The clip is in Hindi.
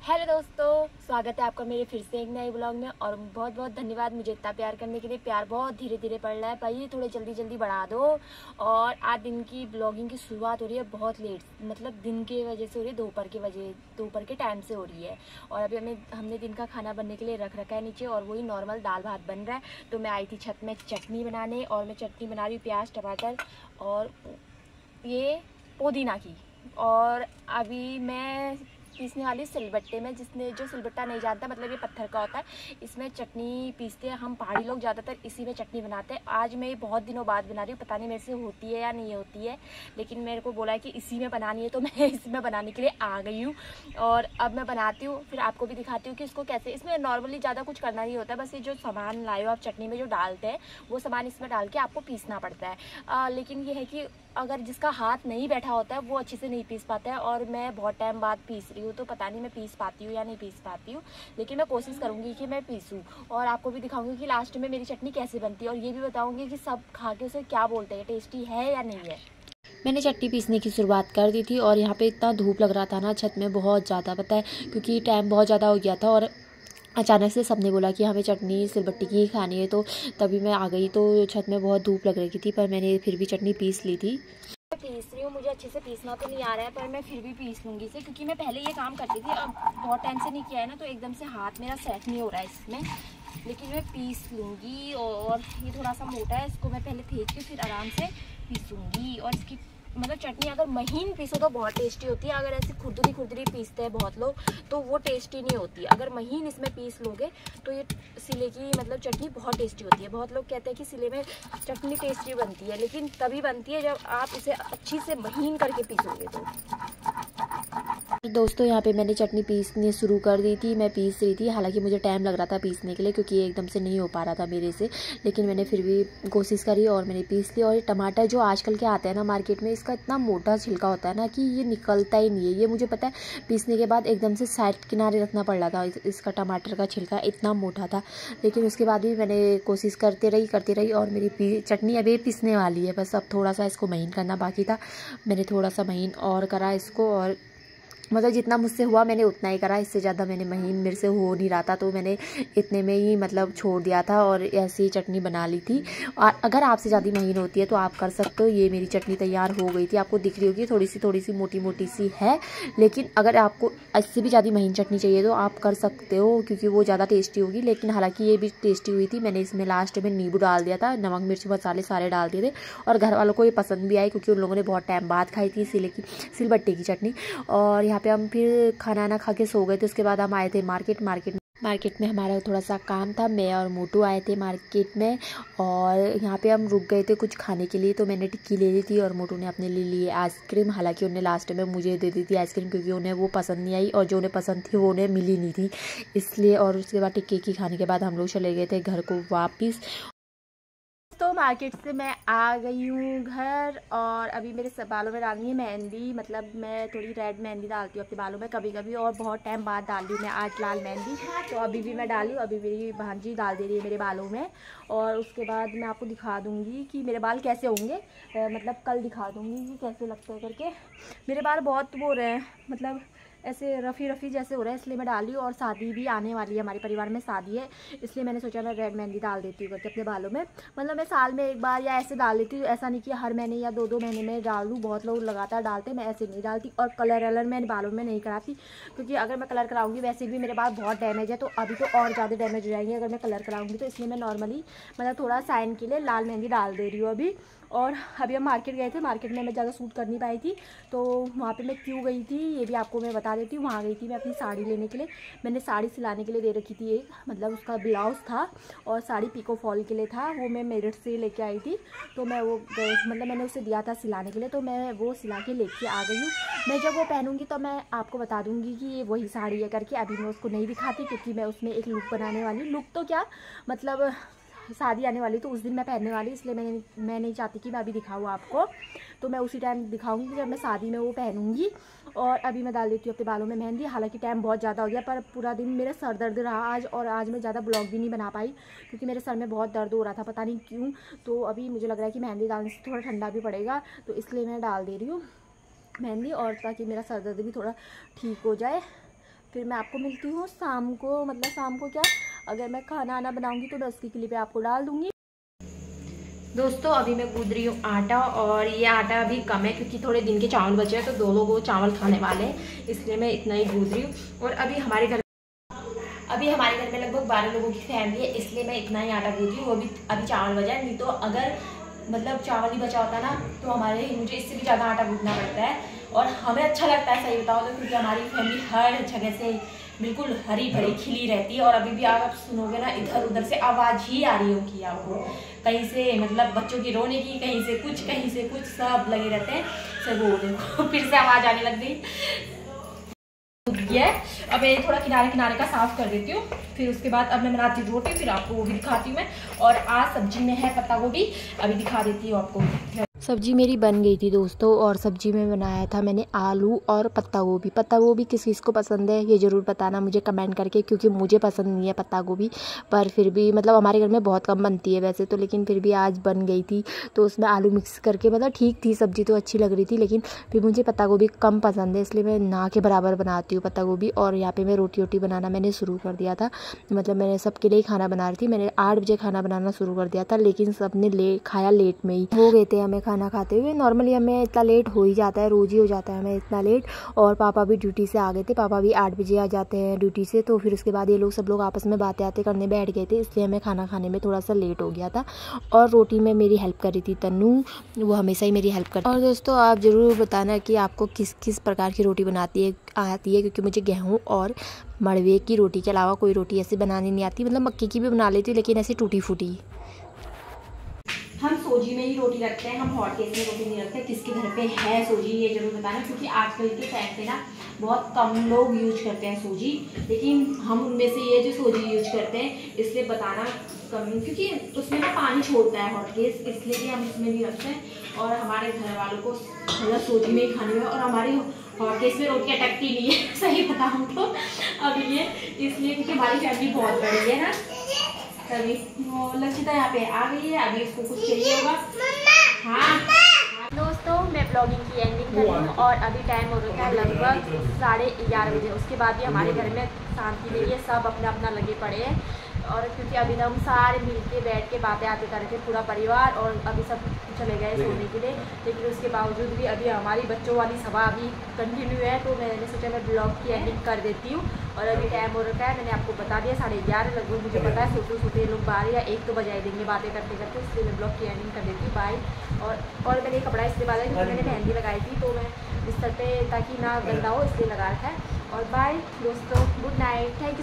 हेलो दोस्तों, स्वागत है आपका मेरे फिर से एक नए ब्लॉग में। और बहुत बहुत धन्यवाद मुझे इतना प्यार करने के लिए। प्यार बहुत धीरे धीरे पड़ रहा है भाई, थोड़े जल्दी जल्दी बढ़ा दो। और आज दिन की ब्लॉगिंग की शुरुआत हो रही है बहुत लेट, मतलब दिन के वजह से हो रही है, दोपहर के टाइम से हो रही है। और अभी हमने दिन का खाना बनने के लिए रख रखा है नीचे, और वही नॉर्मल दाल भात बन रहा है। तो मैं आई थी छत में चटनी बनाने, और मैं चटनी बना रही हूँ प्याज टमाटर और ये पुदीना की। और अभी मैं पीसने वाली सिलबट्टे में, जो सिलबट्टा नहीं जानता मतलब ये पत्थर का होता है, इसमें चटनी पीसते हैं हम पहाड़ी लोग, ज़्यादातर इसी में चटनी बनाते हैं। आज मैं बहुत दिनों बाद बना रही हूँ, पता नहीं मेरे से होती है या नहीं होती है, लेकिन मेरे को बोला है कि इसी में बनानी है, तो मैं इसमें बनाने के लिए आ गई हूँ। और अब मैं बनाती हूँ, फिर आपको भी दिखाती हूँ कि इसको कैसे। इसमें नॉर्मली ज़्यादा कुछ करना नहीं होता, बस ये जो सामान लाए हो आप चटनी में जो डालते हैं वो सामान इसमें डाल के आपको पीसना पड़ता है। लेकिन ये है कि अगर जिसका हाथ नहीं बैठा होता है वो अच्छे से नहीं पीस पाता है। और मैं बहुत टाइम बाद पीस रही हूँ, तो पता नहीं मैं पीस पाती हूँ या नहीं पीस पाती हूँ, लेकिन मैं कोशिश करूँगी कि मैं पीसूँ। और आपको भी दिखाऊंगी कि लास्ट में मेरी चटनी कैसे बनती है, और ये भी बताऊँगी कि सब खा के उसे क्या बोलते हैं, टेस्टी है या नहीं है। मैंने चटनी पीसने की शुरुआत कर दी थी, और यहाँ पे इतना धूप लग रहा था ना छत में बहुत ज़्यादा, पता है, क्योंकि टाइम बहुत ज़्यादा हो गया था। और अचानक से सबने बोला कि हमें चटनी सिलबट्टी की ही खानी है, तो तभी मैं आ गई। तो छत में बहुत धूप लग रही थी, पर मैंने फिर भी चटनी पीस ली थी। मैं पीस रही हूँ, मुझे अच्छे से पीसना तो नहीं आ रहा है, पर मैं फिर भी पीस लूँगी इसे, क्योंकि मैं पहले ये काम करती थी। अब बहुत टाइम से नहीं किया है ना, तो एकदम से हाथ मेरा सेट नहीं हो रहा है इसमें, लेकिन मैं पीस लूँगी। और ये थोड़ा सा मोटा है, इसको मैं पहले फेंक के फिर आराम से पीसूँगी। और इसकी मतलब चटनी अगर महीन पीसो तो बहुत टेस्टी होती है, अगर ऐसे खुरदरी खुरदरी पीसते हैं बहुत लोग तो वो टेस्टी नहीं होती। अगर महीन इसमें पीस लोगे तो ये सिले की मतलब चटनी बहुत टेस्टी होती है। बहुत लोग कहते हैं कि सिले में चटनी टेस्टी बनती है, लेकिन तभी बनती है जब आप इसे अच्छी से महीन करके पीसोगे। तो दोस्तों यहाँ पे मैंने चटनी पीसनी शुरू कर दी थी, मैं पीस रही थी। हालांकि मुझे टाइम लग रहा था पीसने के लिए, क्योंकि ये एकदम से नहीं हो पा रहा था मेरे से, लेकिन मैंने फिर भी कोशिश करी और मैंने पीस लिया। और ये टमाटर जो आजकल के आते हैं ना मार्केट में, इसका इतना मोटा छिलका होता है ना कि ये निकलता ही नहीं है। ये मुझे पता है, पीसने के बाद एकदम से साइड किनारे रखना पड़ रहा था, इसका टमाटर का छिलका इतना मोटा था। लेकिन उसके बाद भी मैंने कोशिश करते रही, और मेरी चटनी अभी पिसने वाली है। बस अब थोड़ा सा इसको महीन करना बाकी था, मैंने थोड़ा सा महीन और करा इसको। और मतलब जितना मुझसे हुआ मैंने उतना ही करा, इससे ज़्यादा मैंने महीन मेरे से हो नहीं रहा था, तो मैंने इतने में ही मतलब छोड़ दिया था और ऐसी ही चटनी बना ली थी। और अगर आपसे ज़्यादा महीन होती है तो आप कर सकते हो। ये मेरी चटनी तैयार हो गई थी, आपको दिख रही होगी थोड़ी सी मोटी मोटी सी है। लेकिन अगर आपको इससे भी ज़्यादा महीन चटनी चाहिए तो आप कर सकते हो, क्योंकि वो ज़्यादा टेस्टी होगी। लेकिन हालांकि ये भी टेस्टी हुई थी। मैंने इसमें लास्ट में नींबू डाल दिया था, नमक मिर्च मसाले सारे डाल दिए थे, और घर वालों को ये पसंद भी आई, क्योंकि उन लोगों ने बहुत टाइम बाद खाई थी सिलबट्टे की चटनी। और यहाँ पे हम फिर खाना ना खा के सो गए थे। उसके बाद हम आए थे मार्केट में हमारा थोड़ा सा काम था। मैं और मोटू आए थे मार्केट में, और यहाँ पे हम रुक गए थे कुछ खाने के लिए। तो मैंने टिक्की ले ली थी, और मोटू ने अपने लिए ली आइसक्रीम। हालांकि उन्हें लास्ट में मुझे दे दी थी आइसक्रीम, क्योंकि उन्हें वो पसंद नहीं आई, और जो उन्हें पसंद थी वो उन्हें मिली नहीं थी, इसलिए। और उसके बाद टिक्की की खाने के बाद हम लोग चले गए थे घर को वापस। तो मार्केट से मैं आ गई हूँ घर, और अभी मेरे सब बालों में डालनी है मेहंदी। मतलब मैं थोड़ी रेड मेहंदी डालती हूँ अपने बालों में कभी कभी, और बहुत टाइम बाद डाल रही हूँ मैं आज लाल मेहंदी। तो अभी भी मैं डाली हूँ, अभी मेरी भांजी डाल दे रही है मेरे बालों में। और उसके बाद मैं आपको दिखा दूँगी कि मेरे बाल कैसे होंगे, मतलब कल दिखा दूँगी कि कैसे लगते हैं करके। मेरे बाल बहुत वो रहे हैं, मतलब ऐसे रफ़ी जैसे हो रहा है, इसलिए मैं डाली हूँ। और शादी भी आने वाली है, हमारे परिवार में शादी है, इसलिए मैंने सोचा मैं रेड मेहंदी डाल देती हूँ करके अपने बालों में। मतलब मैं साल में एक बार या ऐसे डाल देती हूँ, ऐसा नहीं कि हर महीने या दो महीने में डाल दूँ। बहुत लोग लगातार डालते हैं, मैं ऐसे नहीं डालती। और कलर मैं बालों में नहीं कराती, क्योंकि अगर मैं कलर कराऊंगी, वैसे भी मेरे बाल बहुत डैमेज है, तो अभी तो और ज़्यादा डैमेज हो जाएंगे अगर मैं कलर कराऊंगी। तो इसलिए मैं नॉर्मली मतलब थोड़ा साइन के लिए लाल मेहंदी डाल दे रही हूँ अभी। और अभी हम मार्केट गए थे, मार्केट में मैं ज़्यादा सूट कर नहीं पाई थी, तो वहाँ पे मैं क्यों गई थी ये भी आपको मैं बता देती हूँ। वहाँ गई थी मैं अपनी साड़ी लेने के लिए। मैंने साड़ी सिलाने के लिए दे रखी थी एक, मतलब उसका ब्लाउज़ था और साड़ी पिको फॉल के लिए था, वो मैं मेरठ से लेके आई थी। तो मैं वो मतलब मैंने उसे दिया था सिलाने के लिए, तो मैं वो सिला के लेके आ गई हूँ। मैं जब वो पहनूंगी तो मैं आपको बता दूँगी कि ये वही साड़ी है करके। अभी मैं उसको नहीं दिखाती, क्योंकि मैं उसमें एक लुक बनाने वाली, लुक तो क्या मतलब शादी आने वाली, तो उस दिन मैं पहनने वाली, इसलिए मैं नहीं चाहती कि मैं अभी दिखाऊँ आपको। तो मैं उसी टाइम दिखाऊंगी जब मैं शादी में वो पहनूंगी। और अभी मैं डाल देती हूँ अपने बालों में मेहंदी। हालांकि टाइम बहुत ज़्यादा हो गया, पर पूरा दिन मेरा सर दर्द रहा आज, और आज मैं ज़्यादा ब्लॉग भी नहीं बना पाई, क्योंकि मेरे सर में बहुत दर्द हो रहा था, पता नहीं क्यों। तो अभी मुझे लग रहा है कि मेहंदी डालने से थोड़ा ठंडा भी पड़ेगा, तो इसलिए मैं डाल दे रही हूँ मेहंदी, और ताकि मेरा सर दर्द भी थोड़ा ठीक हो जाए। फिर मैं आपको मिलती हूँ शाम को, मतलब शाम को क्या, अगर मैं खाना आना बनाऊँगी तो मैं उसकी क्लिप पे आपको डाल दूँगी। दोस्तों अभी मैं गूंद रही हूँ आटा, और ये आटा अभी कम है क्योंकि थोड़े दिन के चावल बचे हैं, तो 2 लोग वो चावल खाने वाले हैं, इसलिए मैं इतना ही गूंद रही हूँ। और अभी हमारे घर में लगभग 12 लोगों की फैमिली है, इसलिए मैं इतना ही आटा गूंद रही हूँ। वो भी अभी चावल बचा है, नहीं तो अगर मतलब चावल ही बचा होता ना तो मुझे इससे भी ज़्यादा आटा गूंदना पड़ता है। और हमें अच्छा लगता है, सही बताओ तो, क्योंकि हमारी फैमिली हर जगह से बिल्कुल हरी भरी खिली रहती है। और अभी भी आप सुनोगे ना, इधर उधर से आवाज़ ही आ रही होगी आपको, कहीं से मतलब बच्चों की रोने की, कहीं से कुछ सब लगे रहते हैं। सब वो देखो फिर से आवाज़ आने लग गई है। अब मैं थोड़ा किनारे का साफ कर देती हूँ, फिर उसके बाद अब मैं बनाती हूँ रोटी, फिर आपको वो भी दिखाती हूँ मैं। और आज सब्जी में है पत्ता गोभी, अभी दिखा देती हूँ आपको। सब्जी मेरी बन गई थी दोस्तों, और सब्जी में बनाया था मैंने आलू और पत्ता गोभी। पत्ता गोभी किस किस को पसंद है ये ज़रूर बताना मुझे कमेंट करके, क्योंकि मुझे पसंद नहीं है पत्ता गोभी। पर फिर भी मतलब हमारे घर में बहुत कम बनती है वैसे तो, लेकिन फिर भी आज बन गई थी तो उसमें आलू मिक्स करके, मतलब ठीक थी सब्जी तो अच्छी लग रही थी, लेकिन फिर मुझे पत्ता गोभी कम पसंद है, इसलिए मैं ना के बराबर बनाती हूँ पत्ता गोभी। और यहाँ पर मैं रोटी बनाना मैंने शुरू कर दिया था, मतलब मैंने सबके लिए खाना बना रही थी। मैंने 8 बजे खाना बनाना शुरू कर दिया था, लेकिन सबने खाया लेट में ही हो गए थे हमें खाना खाते हुए। नॉर्मली हमें इतना लेट हो ही जाता है, रोज़ ही हो जाता है हमें इतना लेट। और पापा भी ड्यूटी से आ गए थे, पापा भी 8 बजे आ जाते हैं ड्यूटी से, तो फिर उसके बाद ये लोग सब लोग आपस में बातें करने बैठ गए थे, इसलिए हमें खाना खाने में थोड़ा सा लेट हो गया था। और रोटी में मेरी हेल्प कर रही थी तन्नू, वो हमेशा ही मेरी हेल्प करती है। और दोस्तों आप ज़रूर बताना कि आपको किस किस प्रकार की रोटी आती है, क्योंकि मुझे गेहूँ और मड़वे की रोटी के अलावा कोई रोटी ऐसी बनानी नहीं आती। मतलब मक्के की भी बना लेती हूँ, लेकिन ऐसी टूटी फूटी। हम सोजी में ही रोटी रखते हैं, हम हॉट केस में रोटी नहीं रखते। किसके घर पे है सोजी ये जरूर बताना, क्योंकि आजकल के टाइम पे ना बहुत कम लोग यूज करते हैं सोजी, लेकिन हम उनमें से ये जो सोजी यूज करते हैं, इसलिए बताना कम, क्योंकि उसमें ना पानी छोड़ता है हॉट केस, इसलिए कि हम इसमें नहीं रखते हैं। और हमारे घर वालों को मतलब सोजी में ही खानी है, और हमारी हॉट केस में रोटी अटकती नहीं है सही बताऊँ तो अभी ये, इसलिए क्योंकि हमारी फैमिली बहुत बड़ी है ना। तभी वो लक्षिता यहाँ पे आ गई है, अभी इसको कुछ चाहिए होगा। हाँ दोस्तों मैं ब्लॉगिंग की एंडिंग कर रही हूँ, और अभी टाइम हो रहा है लगभग 11:30 बजे। उसके बाद भी हमारे घर में शांति नहीं है, सब अपना अपना लगे पड़े हैं। और क्योंकि अभी हम सारे मिल के बैठ के बातें करके पूरा परिवार, और अभी सब चले गए सोने के लिए, लेकिन उसके बावजूद भी अभी हमारी बच्चों वाली सभा अभी कंटिन्यू है, तो मैंने सोचा मैं ब्लॉग की एंडिंग कर देती हूँ। और अभी टाइम हो रखा है, मैंने आपको बता दिया 11:30 लगभग, मुझे पता है सोते लोग 12 या 1 तो बजाई देंगे बातें करते करते, इसलिए मैं ब्लॉग की एंडिंग कर देती हूँ। बाय। और मैंने कपड़ा इसलिए बांधा क्योंकि मैंने मेहंदी लगाई थी, तो मैं बिस्तर पे ताकि ना गंदा हो इसलिए लगा रखा है। और बाय दोस्तों, गुड नाइट, थैंक यू।